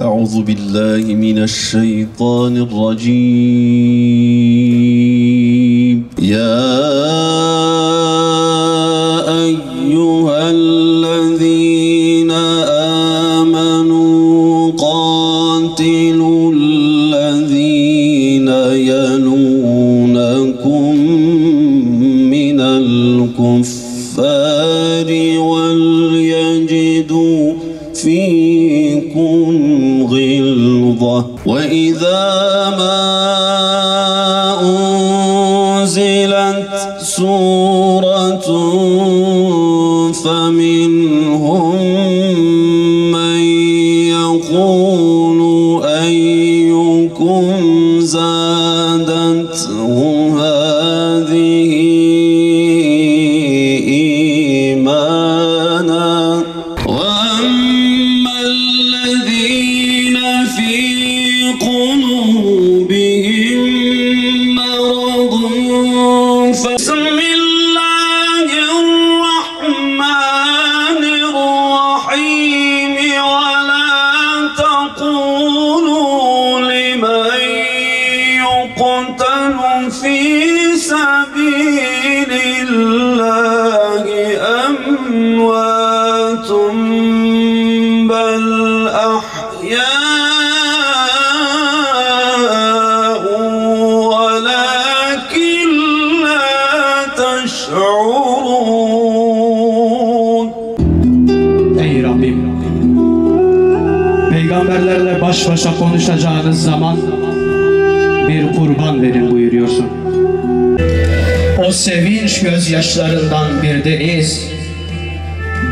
أعوذ بالله من الشيطان الرجيم يا أيها الذين آمنوا قاتلوا الذين يلونكم من الكفار وليجدوا فيكم غلظة وإذا ما أنزلت سورة فمنهم من يقول أيكم زادته هذه إيمانا وأما الذين في قلوبهم مرض بسم الله الرحمن الرحيم ولا تقولوا لمن يقتل في سبيل الله أموات بل أحياء ولكن لا تشعرون. Ey Rabbim, peygamberlerle baş başa konuşacağınız zaman bir kurban verin buyuruyorsun. O sevinç gözyaşlarından bir deniz,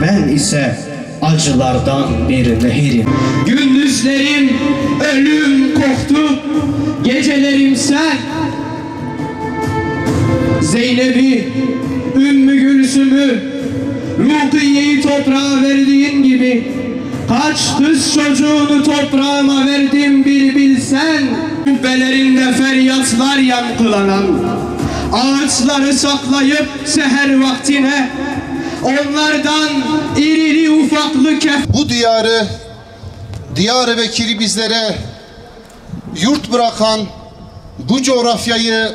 ben ise acılardan bir nehirim. Gündüzlerim ölüm koktu, gecelerim sen. Zeynep'i, Ümmü Gülsüm'ü, Rukiye'yi toprağa verdiğin gibi kaç kız çocuğunu toprağıma verdim bir bilsen. Kubbelerinde feryatlar yankılanan, ağaçları saklayıp seher vaktine onlardan irili ufaklı bu diyarı, Diyarbakır'ı bizlere yurt bırakan, bu coğrafyayı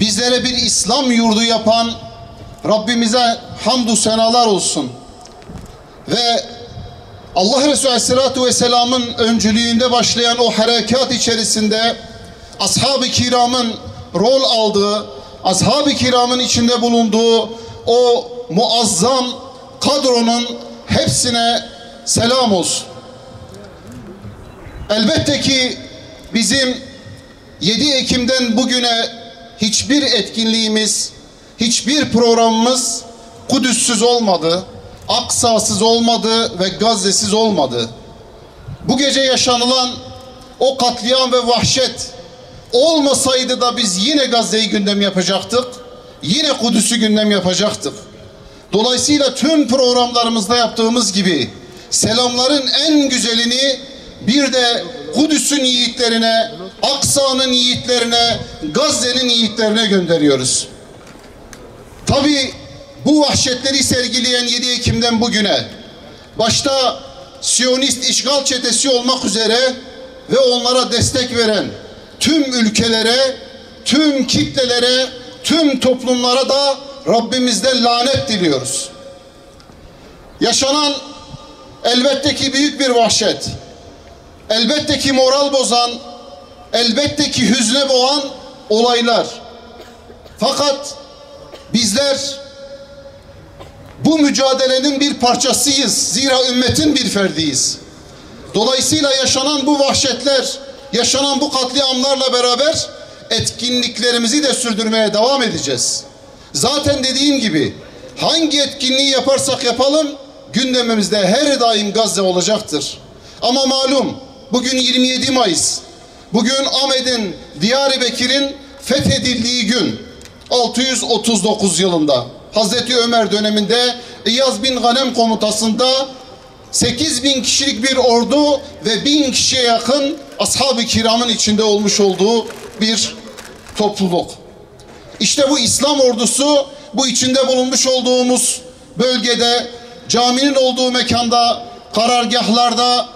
bizlere bir İslam yurdu yapan Rabbimize hamdü senalar olsun. Ve Allah Resulü Aleyhisselatü Vesselam'ın öncülüğünde başlayan o harekat içerisinde ashab-ı kiramın rol aldığı, ashab-ı kiramın içinde bulunduğu o muazzam kadronun hepsine selam olsun. Elbette ki bizim 7 Ekim'den bugüne hiçbir etkinliğimiz, hiçbir programımız Kudüs'süz olmadı, Aksa'sız olmadı ve Gazze'siz olmadı. Bu gece yaşanılan o katliam ve vahşet olmasaydı da biz yine Gazze'yi gündem yapacaktık, yine Kudüs'ü gündem yapacaktık. Dolayısıyla tüm programlarımızda yaptığımız gibi selamların en güzelini bir de Kudüs'ün yiğitlerine, Aksa'nın yiğitlerine, Gazze'nin yiğitlerine gönderiyoruz. Tabii bu vahşetleri sergileyen 7 Ekim'den bugüne başta Siyonist işgal çetesi olmak üzere ve onlara destek veren tüm ülkelere, tüm kitlelere, tüm toplumlara da Rabbimizden lanet diliyoruz. Yaşanan elbette ki büyük bir vahşet, elbette ki moral bozan, elbette ki hüzne boğan olaylar. Fakat bizler bu mücadelenin bir parçasıyız. Zira ümmetin bir ferdiyiz. Dolayısıyla yaşanan bu vahşetler, yaşanan bu katliamlarla beraber etkinliklerimizi de sürdürmeye devam edeceğiz. Zaten dediğim gibi hangi etkinliği yaparsak yapalım gündemimizde her daim Gazze olacaktır. Ama malum bugün 27 Mayıs. Bugün Ahmet'in, Diyarbakır'ın fethedildiği gün. 639 yılında Hazreti Ömer döneminde İyaz bin Ghanem komutasında 8.000 kişilik bir ordu ve 1000 kişiye yakın ashab-ı kiramın içinde olmuş olduğu bir topluluk. İşte bu İslam ordusu bu içinde bulunmuş olduğumuz bölgede, caminin olduğu mekanda, karargahlarda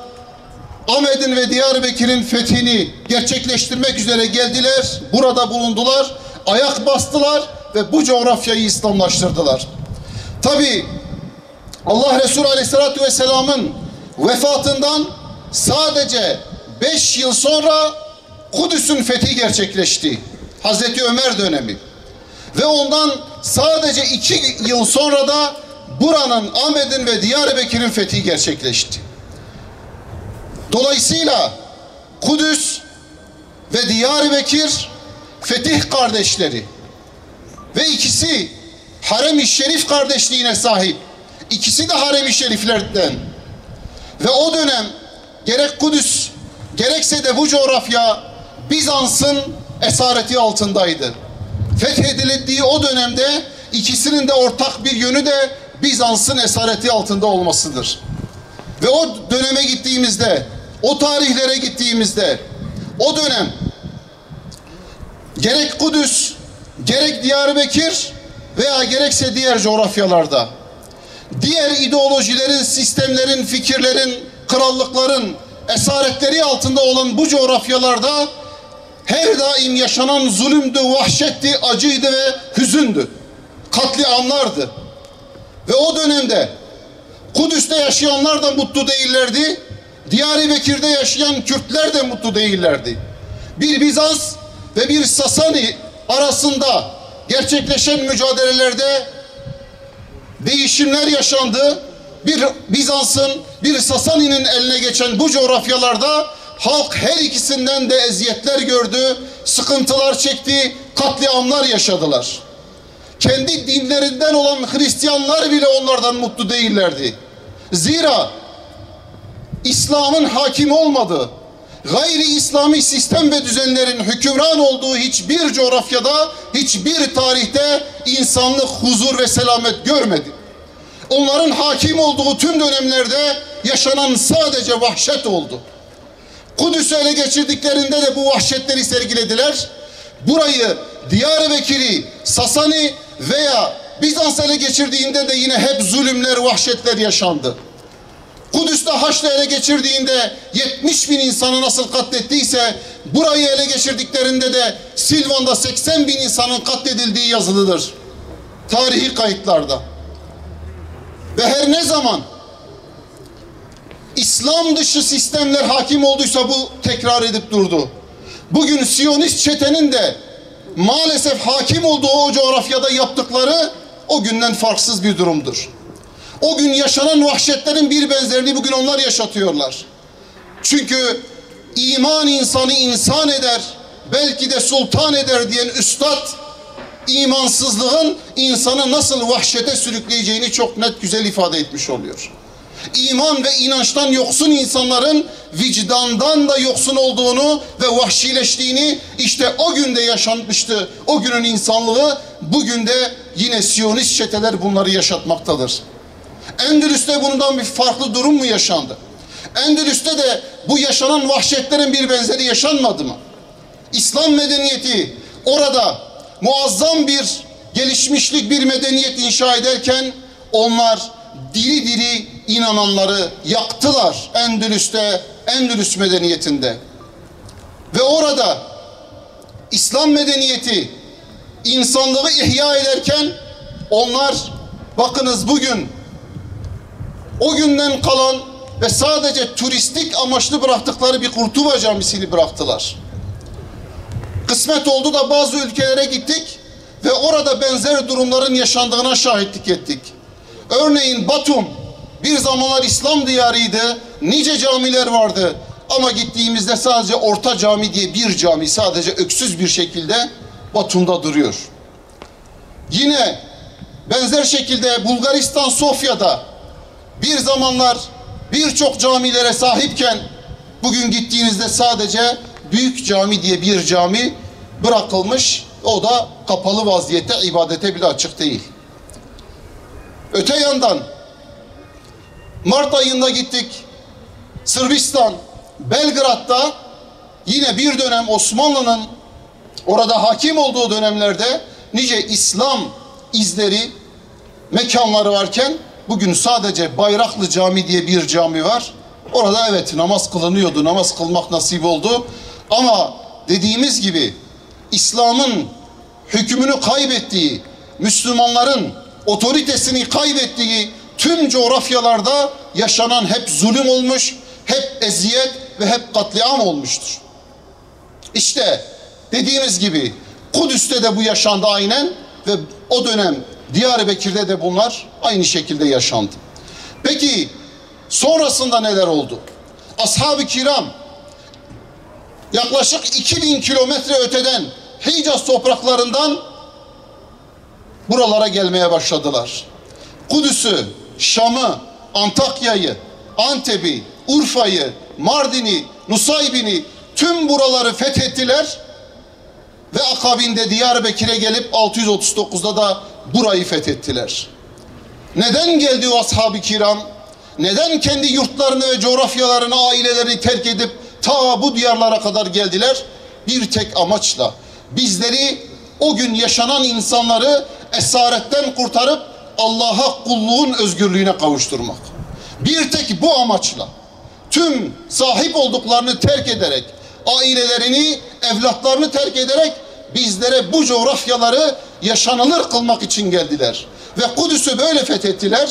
Ahmet'in ve Diyarbakır'ın fethini gerçekleştirmek üzere geldiler, burada bulundular, ayak bastılar ve bu coğrafyayı İslamlaştırdılar. Tabi Allah Resulü Aleyhisselatü Vesselam'ın vefatından sadece 5 yıl sonra Kudüs'ün fethi gerçekleşti. Hazreti Ömer dönemi. Ve ondan sadece 2 yıl sonra da buranın, Ahmet'in ve Diyarbakır'ın fethi gerçekleşti. Dolayısıyla Kudüs ve Diyarbakır fetih kardeşleri ve ikisi Harem-i Şerif kardeşliğine sahip. İkisi de Harem-i Şeriflerden. Ve o dönem gerek Kudüs gerekse de bu coğrafya Bizans'ın esareti altındaydı. Fethedildiği o dönemde ikisinin de ortak bir yönü de Bizans'ın esareti altında olmasıdır. Ve o döneme gittiğimizde, o tarihlere gittiğimizde, o dönem gerek Kudüs, gerek Diyarbakır veya gerekse diğer coğrafyalarda diğer ideolojilerin, sistemlerin, fikirlerin, krallıkların esaretleri altında olan bu coğrafyalarda her daim yaşanan zulümdü, vahşetti, acıydı ve hüzündü. Katliamlardı. Ve o dönemde Kudüs'te yaşayanlar da mutlu değillerdi. Diyarbakır'da yaşayan Kürtler de mutlu değillerdi. Bir Bizans ve bir Sasani arasında gerçekleşen mücadelelerde değişimler yaşandı. Bir Bizans'ın, bir Sasani'nin eline geçen bu coğrafyalarda halk her ikisinden de eziyetler gördü, sıkıntılar çekti, katliamlar yaşadılar. Kendi dinlerinden olan Hristiyanlar bile onlardan mutlu değillerdi. Zira İslam'ın hakim olmadığı, gayri İslami sistem ve düzenlerin hükümran olduğu hiçbir coğrafyada, hiçbir tarihte insanlık huzur ve selamet görmedi. Onların hakim olduğu tüm dönemlerde yaşanan sadece vahşet oldu. Kudüs'ü ele geçirdiklerinde de bu vahşetleri sergilediler. Burayı, Diyarbakır'ı, Sasani veya Bizans ele geçirdiğinde de yine hep zulümler, vahşetler yaşandı. Kudüs'te Haçlı ele geçirdiğinde 70 bin insanı nasıl katlettiyse burayı ele geçirdiklerinde de Silvan'da 80 bin insanın katledildiği yazılıdır. Tarihi kayıtlarda. Ve her ne zaman İslam dışı sistemler hakim olduysa bu tekrar edip durdu. Bugün Siyonist çetenin de maalesef hakim olduğu o coğrafyada yaptıkları o günden farksız bir durumdur. O gün yaşanan vahşetlerin bir benzerini bugün onlar yaşatıyorlar. Çünkü iman insanı insan eder, belki de sultan eder diyen üstad, imansızlığın insanı nasıl vahşete sürükleyeceğini çok net güzel ifade etmiş oluyor. İman ve inançtan yoksun insanların vicdandan da yoksun olduğunu ve vahşileştiğini işte o günde yaşanmıştı. O günün insanlığı bugün de yine Siyonist çeteler bunları yaşatmaktadır. Endülüs'te bundan bir farklı durum mu yaşandı? Endülüs'te de bu yaşanan vahşetlerin bir benzeri yaşanmadı mı? İslam medeniyeti orada muazzam bir gelişmişlik, bir medeniyet inşa ederken onlar diri diri inananları yaktılar Endülüs'te, Endülüs medeniyetinde. Ve orada İslam medeniyeti insanlığı ihya ederken onlar bakınız bugün o günden kalan ve sadece turistik amaçlı bıraktıkları bir Kurtuba Camisi'ni bıraktılar. Kısmet oldu da bazı ülkelere gittik ve orada benzer durumların yaşandığına şahitlik ettik. Örneğin Batum bir zamanlar İslam diyarıydı, nice camiler vardı ama gittiğimizde sadece Orta Cami diye bir cami sadece öksüz bir şekilde Batum'da duruyor. Yine benzer şekilde Bulgaristan Sofya'da bir zamanlar birçok camilere sahipken bugün gittiğinizde sadece Büyük Cami diye bir cami bırakılmış. O da kapalı vaziyette, ibadete bile açık değil. Öte yandan Mart ayında gittik. Sırbistan, Belgrad'da yine bir dönem Osmanlı'nın orada hakim olduğu dönemlerde nice İslam izleri, mekanları varken bugün sadece Bayraklı Cami diye bir cami var. Orada evet namaz kılınıyordu, namaz kılmak nasip oldu. Ama dediğimiz gibi İslam'ın hükmünü kaybettiği, Müslümanların otoritesini kaybettiği tüm coğrafyalarda yaşanan hep zulüm olmuş, hep eziyet ve hep katliam olmuştur. İşte dediğimiz gibi Kudüs'te de bu yaşandı aynen ve o dönem Diyarbakır'da de bunlar aynı şekilde yaşandı. Peki sonrasında neler oldu? Ashab-ı kiram yaklaşık 2000 kilometre öteden Hicaz topraklarından buralara gelmeye başladılar. Kudüs'ü, Şam'ı, Antakya'yı, Antep'i, Urfa'yı, Mardin'i, Nusaybin'i tüm buraları fethettiler ve akabinde Diyarbakır'a gelip 639'da da burayı fethettiler. Neden geldi o ashab-ı kiram? Neden kendi yurtlarını ve coğrafyalarını, ailelerini terk edip ta bu diyarlara kadar geldiler? Bir tek amaçla bizleri, o gün yaşanan insanları esaretten kurtarıp Allah'a kulluğun özgürlüğüne kavuşturmak. Bir tek bu amaçla tüm sahip olduklarını terk ederek, ailelerini, evlatlarını terk ederek bizlere bu coğrafyaları yaşanılır kılmak için geldiler. Ve Kudüs'ü böyle fethettiler,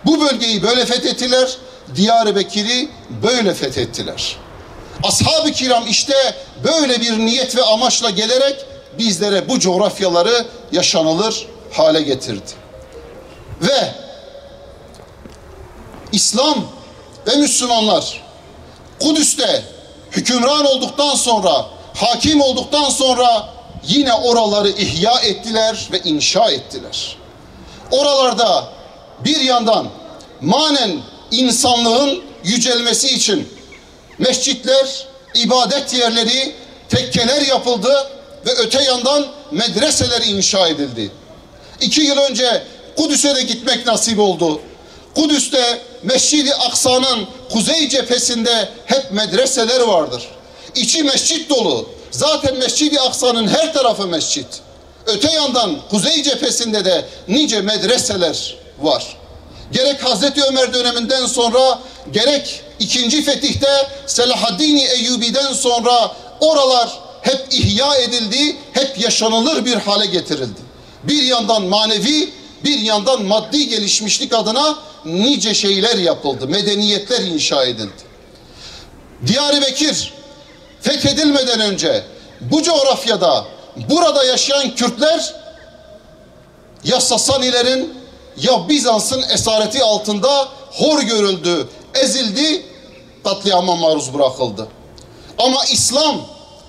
bu bölgeyi böyle fethettiler, Diyarbakır'ı böyle fethettiler. Ashab-ı kiram işte böyle bir niyet ve amaçla gelerek bizlere bu coğrafyaları yaşanılır hale getirdi. Ve İslam ve Müslümanlar Kudüs'te hükümran olduktan sonra, hakim olduktan sonra yine oraları ihya ettiler ve inşa ettiler. Oralarda bir yandan manen insanlığın yücelmesi için mescitler, ibadet yerleri, tekkeler yapıldı ve öte yandan medreseler inşa edildi. 2 yıl önce Kudüs'e de gitmek nasip oldu. Kudüs'te Mescid-i Aksa'nın kuzey cephesinde hep medreseler vardır. İçi mescit dolu. Zaten Mescid-i Aksa'nın her tarafı mescit. Öte yandan kuzey cephesinde de nice medreseler var. Gerek Hazreti Ömer döneminden sonra, gerek 2. Fetih'te Selahaddin-i Eyyubi'den sonra oralar hep ihya edildi, hep yaşanılır bir hale getirildi. Bir yandan manevi, bir yandan maddi gelişmişlik adına nice şeyler yapıldı, medeniyetler inşa edildi. Diyarbakır fethedilmeden önce bu coğrafyada, burada yaşayan Kürtler ya Sasanilerin ya Bizans'ın esareti altında hor görüldü, ezildi, katliama maruz bırakıldı. Ama İslam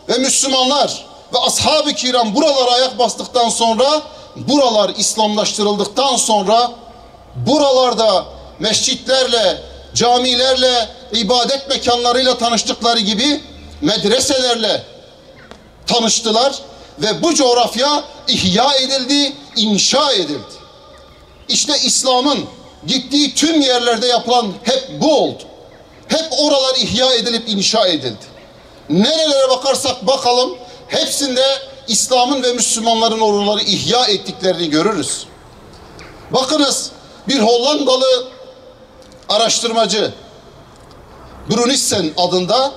ve Müslümanlar ve ashab-ı kiram buralara ayak bastıktan sonra, buralar İslamlaştırıldıktan sonra buralarda mescitlerle, camilerle, ibadet mekanlarıyla tanıştıkları gibi medreselerle tanıştılar ve bu coğrafya ihya edildi, inşa edildi. İşte İslam'ın gittiği tüm yerlerde yapılan hep bu oldu. Hep oralar ihya edilip inşa edildi. Nerelere bakarsak bakalım hepsinde İslam'ın ve Müslümanların oraları ihya ettiklerini görürüz. Bakınız, bir Hollandalı araştırmacı Brunissen adında,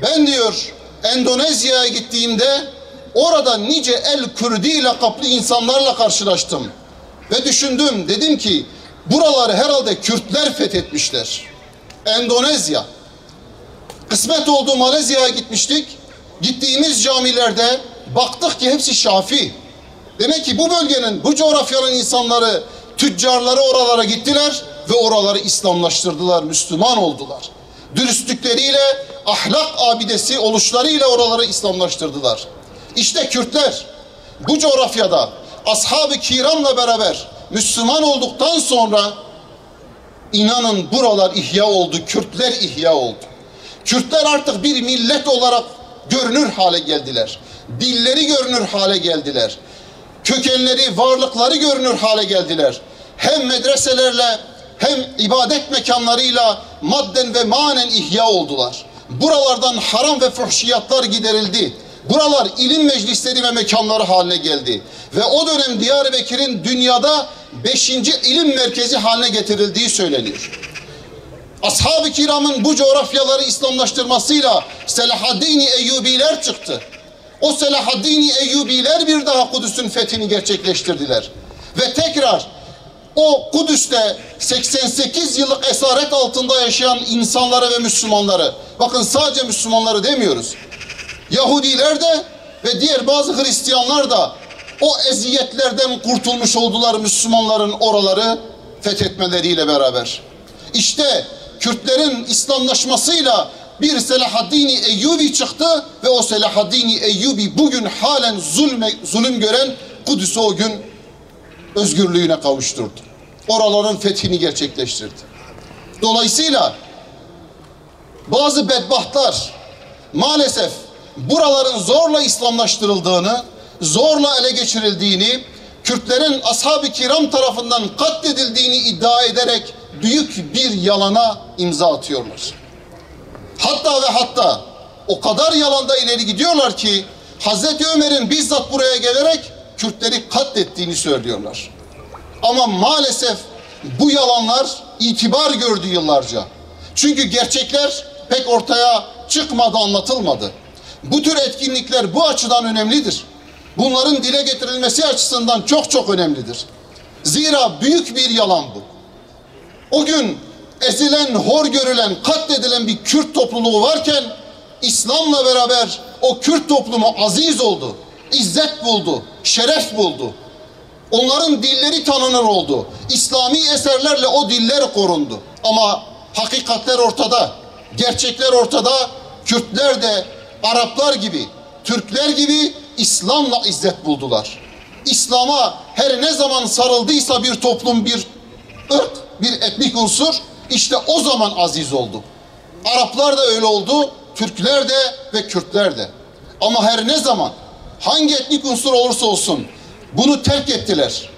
ben diyor Endonezya'ya gittiğimde orada nice El-Kürdi lakaplı insanlarla karşılaştım. Ve düşündüm, dedim ki buraları herhalde Kürtler fethetmişler. Endonezya. Kısmet oldu, Malezya'ya gitmiştik. Gittiğimiz camilerde baktık ki hepsi Şafii. Demek ki bu bölgenin, bu coğrafyanın insanları, tüccarları oralara gittiler ve oraları İslamlaştırdılar, Müslüman oldular. Dürüstlükleriyle, ahlak abidesi oluşlarıyla oraları İslamlaştırdılar. İşte Kürtler bu coğrafyada ashab-ı kiramla beraber Müslüman olduktan sonra inanın buralar ihya oldu, Kürtler ihya oldu. Kürtler artık bir millet olarak görünür hale geldiler. Dilleri görünür hale geldiler. Kökenleri, varlıkları görünür hale geldiler. Hem medreselerle hem ibadet mekanlarıyla madden ve manen ihya oldular. Buralardan haram ve fuhşiyatlar giderildi. Buralar ilim meclisleri ve mekanları haline geldi. Ve o dönem Diyarbakır'ın dünyada 5. ilim merkezi haline getirildiği söyleniyor. Ashab-ı kiramın bu coğrafyaları İslamlaştırmasıyla Selahaddin-i Eyyubiler çıktı. O Selahaddin-i Eyyubiler bir daha Kudüs'ün fethini gerçekleştirdiler. Ve tekrar o Kudüs'te 88 yıllık esaret altında yaşayan insanları ve Müslümanları, bakın sadece Müslümanları demiyoruz, Yahudiler de ve diğer bazı Hristiyanlar da o eziyetlerden kurtulmuş oldular Müslümanların oraları fethetmeleriyle beraber. İşte Kürtlerin İslamlaşmasıyla bir Selahaddin-i Eyyubi çıktı ve o Selahaddin-i Eyyubi bugün halen zulüm gören Kudüs'ü o gün özgürlüğüne kavuşturdu. Oraların fethini gerçekleştirdi. Dolayısıyla bazı bedbahtlar maalesef buraların zorla İslamlaştırıldığını, zorla ele geçirildiğini, Kürtlerin ashab-ı kiram tarafından katledildiğini iddia ederek büyük bir yalana imza atıyorlar. Hatta ve hatta o kadar yalanda ileri gidiyorlar ki Hazreti Ömer'in bizzat buraya gelerek Kürtleri katlettiğini söylüyorlar. Ama maalesef bu yalanlar itibar gördü yıllarca. Çünkü gerçekler pek ortaya çıkmadı, anlatılmadı. Bu tür etkinlikler bu açıdan önemlidir. Bunların dile getirilmesi açısından çok çok önemlidir. Zira büyük bir yalan bu. O gün ezilen, hor görülen, katledilen bir Kürt topluluğu varken İslam'la beraber o Kürt toplumu aziz oldu, izzet buldu, şeref buldu. Onların dilleri tanınır oldu. İslami eserlerle o diller korundu. Ama hakikatler ortada, gerçekler ortada. Kürtler de Araplar gibi, Türkler gibi İslam'la izzet buldular. İslam'a her ne zaman sarıldıysa bir toplum, bir ırk, bir etnik unsur, işte o zaman aziz oldu. Araplar da öyle oldu, Türkler de ve Kürtler de. Ama her ne zaman hangi etnik unsur olursa olsun bunu terk ettiler,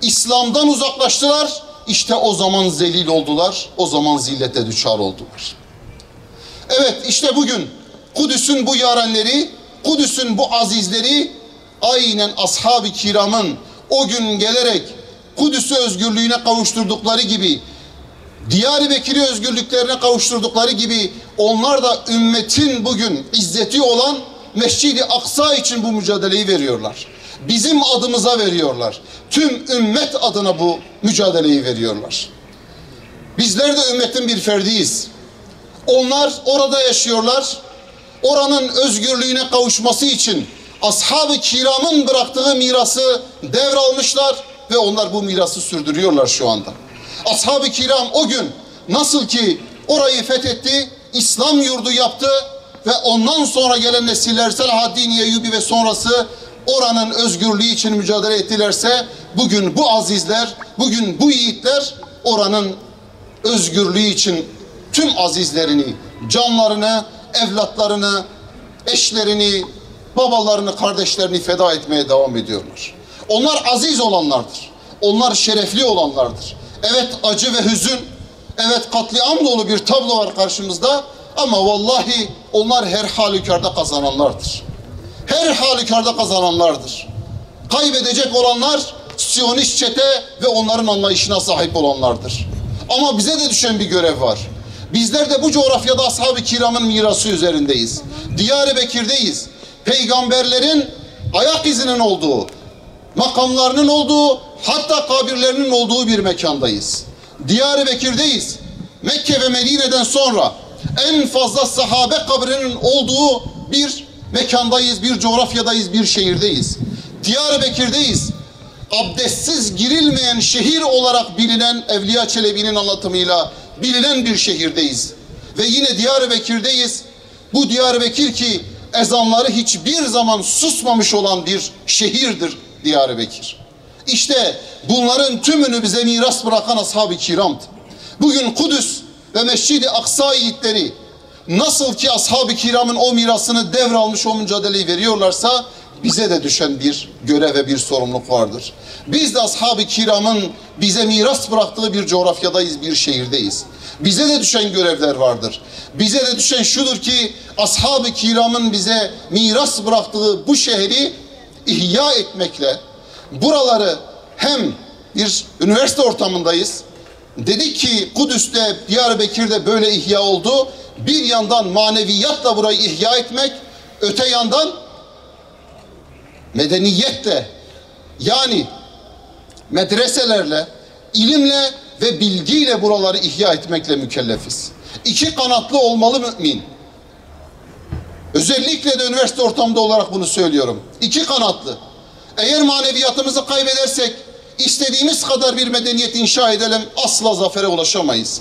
İslam'dan uzaklaştılar, işte o zaman zelil oldular, o zaman zillete düçar oldular. Evet, işte bugün Kudüs'ün bu yarenleri, Kudüs'ün bu azizleri aynen ashab-ı kiramın o gün gelerek Kudüs'ü özgürlüğüne kavuşturdukları gibi, Diyarbakır'ı özgürlüklerine kavuşturdukları gibi onlar da ümmetin bugün izzeti olan Mescid-i Aksa için bu mücadeleyi veriyorlar. Bizim adımıza veriyorlar. Tüm ümmet adına bu mücadeleyi veriyorlar. Bizler de ümmetin bir ferdiyiz. Onlar orada yaşıyorlar. Oranın özgürlüğüne kavuşması için ashab-ı kiramın bıraktığı mirası devralmışlar ve onlar bu mirası sürdürüyorlar şu anda. Ashab-ı kiram o gün nasıl ki orayı fethetti, İslam yurdu yaptı ve ondan sonra gelen nesiller Selahaddin Eyyubi ve sonrası oranın özgürlüğü için mücadele ettilerse bugün bu azizler, bugün bu yiğitler oranın özgürlüğü için tüm azizlerini, canlarını, evlatlarını, eşlerini, babalarını, kardeşlerini feda etmeye devam ediyorlar. Onlar aziz olanlardır. Onlar şerefli olanlardır. Evet acı ve hüzün, evet katliam dolu bir tablo var karşımızda ama vallahi onlar her halükarda kazananlardır. Her halükarda kazananlardır. Kaybedecek olanlar Siyonist çete ve onların anlayışına sahip olanlardır. Ama bize de düşen bir görev var. Bizler de bu coğrafyada ashab-ı kiramın mirası üzerindeyiz. Diyarbakır'deyiz. Peygamberlerin ayak izinin olduğu, makamlarının olduğu, hatta kabirlerinin olduğu bir mekandayız. Diyarbakır'deyiz. Mekke ve Medine'den sonra en fazla sahabe kabrinin olduğu bir mekandayız, bir coğrafyadayız, bir şehirdeyiz. Diyarbakır'deyiz. Abdestsiz girilmeyen şehir olarak bilinen Evliya Çelebi'nin anlatımıyla bilinen bir şehirdeyiz. Ve yine Diyarbakır'deyiz. Bu Diyarbakır ki ezanları hiçbir zaman susmamış olan bir şehirdir Diyarbakır. İşte bunların tümünü bize miras bırakan ashab-ı kiramdı. Bugün Kudüs ve Mescid-i Aksa yiğitleri nasıl ki ashab-ı kiramın o mirasını devralmış, o mücadeleyi veriyorlarsa bize de düşen bir görev ve bir sorumluluk vardır. Biz de ashab-ı kiramın bize miras bıraktığı bir coğrafyadayız, bir şehirdeyiz. Bize de düşen görevler vardır. Bize de düşen şudur ki ashab-ı kiramın bize miras bıraktığı bu şehri ihya etmekle buraları hem bir üniversite ortamındayız, Dedik ki Kudüs'te, Diyarbakır'da böyle ihya oldu. Bir yandan maneviyatla burayı ihya etmek, öte yandan medeniyetle, yani medreselerle, ilimle ve bilgiyle buraları ihya etmekle mükellefiz. İki kanatlı olmalı mümin. Özellikle de üniversite ortamında olarak bunu söylüyorum. İki kanatlı. Eğer maneviyatımızı kaybedersek, istediğimiz kadar bir medeniyet inşa edelim, asla zafere ulaşamayız.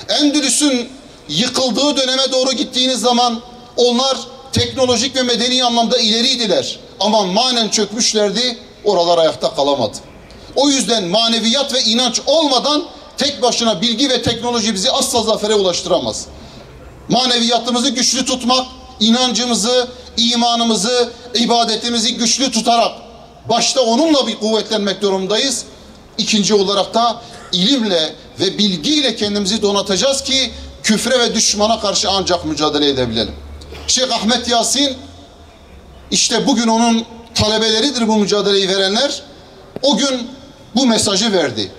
Endülüs'ün yıkıldığı döneme doğru gittiğiniz zaman onlar teknolojik ve medeni anlamda ileriydiler. Ama manen çökmüşlerdi, oralar ayakta kalamadı. O yüzden maneviyat ve inanç olmadan tek başına bilgi ve teknoloji bizi asla zafere ulaştıramaz. Maneviyatımızı güçlü tutmak, inancımızı, imanımızı, ibadetimizi güçlü tutarak başta onunla bir kuvvetlenmek durumundayız. İkinci olarak da ilimle ve bilgiyle kendimizi donatacağız ki küfre ve düşmana karşı ancak mücadele edebilelim. Şeyh Ahmet Yasin, işte bugün onun talebeleridir bu mücadeleyi verenler. O gün bu mesajı verdi.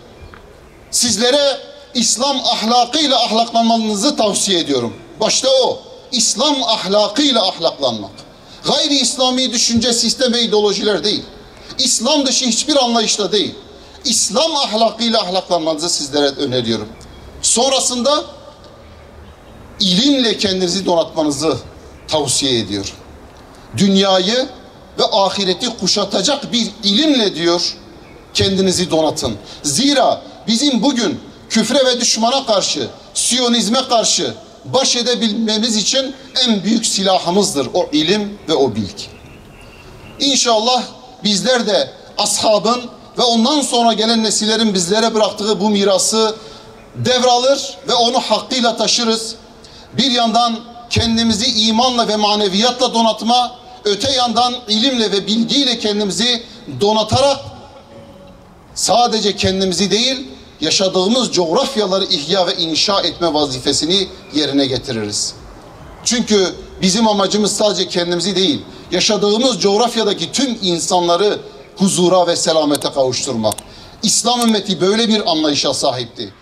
Sizlere İslam ahlakıyla ahlaklanmanızı tavsiye ediyorum. Başta o. İslam ahlakıyla ahlaklanmak. Gayri İslami düşünce, sistem ve ideolojiler değil. İslam dışı hiçbir anlayışla değil. İslam ahlakıyla ahlaklanmanızı sizlere öneriyorum. Sonrasında ilimle kendinizi donatmanızı tavsiye ediyor. Dünyayı ve ahireti kuşatacak bir ilimle diyor, kendinizi donatın. Zira bizim bugün küfre ve düşmana karşı, Siyonizme karşı baş edebilmemiz için en büyük silahımızdır o ilim ve o bilgi. İnşallah bizler de ashabın ve ondan sonra gelen nesillerin bizlere bıraktığı bu mirası devralır ve onu hakkıyla taşırız. Bir yandan kendimizi imanla ve maneviyatla donatma, öte yandan ilimle ve bilgiyle kendimizi donatarak sadece kendimizi değil, yaşadığımız coğrafyaları ihya ve inşa etme vazifesini yerine getiririz. Çünkü bizim amacımız sadece kendimizi değil, yaşadığımız coğrafyadaki tüm insanları huzura ve selamete kavuşturmak. İslam ümmeti böyle bir anlayışa sahipti.